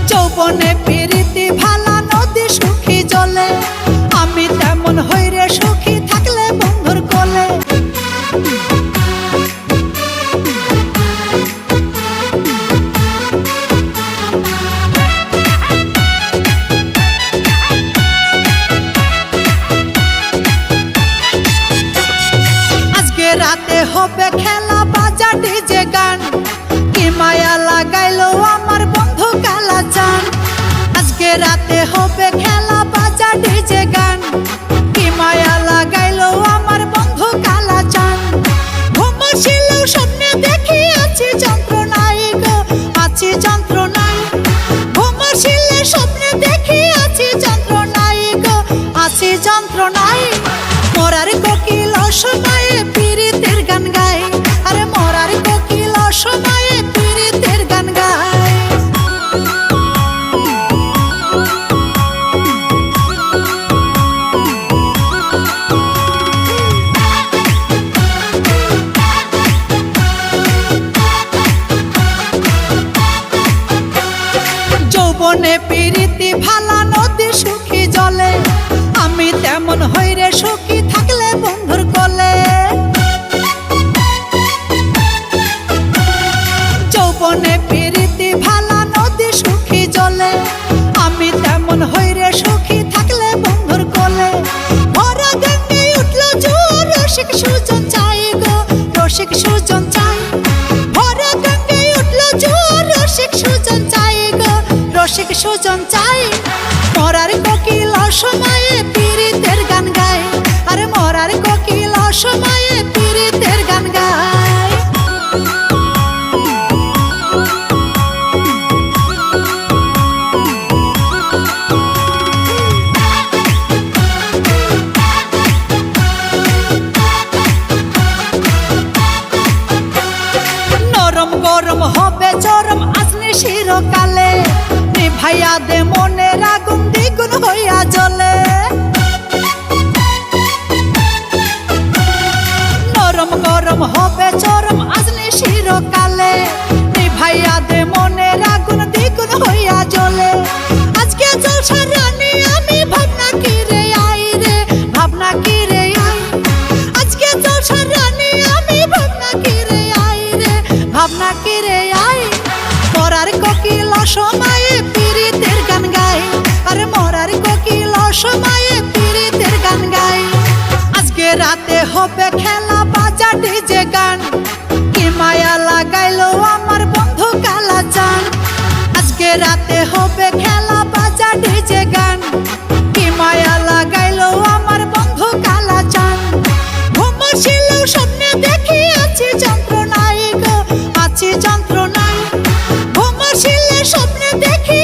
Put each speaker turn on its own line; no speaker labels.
যৌবনে প্রীতি ভালা নদী সুখী জলে, আমি তেমন হইরে সুখী থাকলে বন্ধুর কোলে। আজকে রাতে হবে খেলা, বাজা ডিজে গান, কি মায়া লাগাইলো আমার বন্ধু কালা চান। আজকে রাতে হবে খেলা, বাজা ডিজে গান, কি মায়া লাগাইলো আমার বন্ধু কালা চান। ঘুমাচ্ছিলেও স্বপ্নে দেখি আছি যন্ত্রণায় গো, আছি যন্ত্রণায়। ঘুমাচ্ছিলে স্বপ্নে দেখি আছি যন্ত্রণায় গো, আছি যন্ত্রণায়। মরার কোকিল অসময়ে পীড়িতের গান গায়, আরে মরার কোকিল অসময়ে পীড়িতের গান গায়। যৌবনে প্রীতি ভালা নদী সুখী জলে, আমি তেমন হইরে সুখী থাকলে বন্ধুর কোলে। যৌবনে প্রীতি ভালা নদী সুখী জলে, আমি তেমন হইরে সুখী থাকলে বন্ধুর কোলে। ভরা গঙ্গায় উঠলো জোয়ার, রসিক সুজন চাই গো, রসিক সুজন চাই। ভরা গঙ্গায় উঠলো জোয়ার, রসিক সুজন চাই গো, রসিক সুজন চাই। মরার কোকিল অসময়ে পীড়িতের গান গায়, আরে মরার কোকিল অসময়ে পীড়িতের গান গায়। নরম গরম হবে চরম আসলে শিরকালে, নিভাইয়া দে মনের আগুন দ্বিগুণ হইয়া জ্বলে। নরম গরম হবে চরম আসলে শিরকালে, নিভাইয়া দে মনের আগুন দ্বিগুণ হইয়া জ্বলে। আজকে জলসা রানী আমি ভাবনা কি রে আই রে, ভাবনা কি রে আই। আজকে জলসা রানী আমি ভাবনা কি রে আই রে, ভাবনা কি রে আই। মরার কোকিল অসময়ে পীড়িতের গান গায়, আরে মরার কোকিল অসময়ে পীড়িতের গান গায়। আজকে রাতে হবে খেলা, বাজা ডিজে গান, কি মায়া লাগাইলো আমার বন্ধু কালা চান। আজকে রাতে হবে খেলা, বাজা ডিজে গান, কি মায়া লাগাইলো আমার বন্ধু কালা চান। ঘুমাচ্ছিলেও স্বপ্নে দেখি আছি যন্ত্রণায় গো, আছি যন্ত্রণায়। ঘুমাচ্ছিলে স্বপ্নে দেখি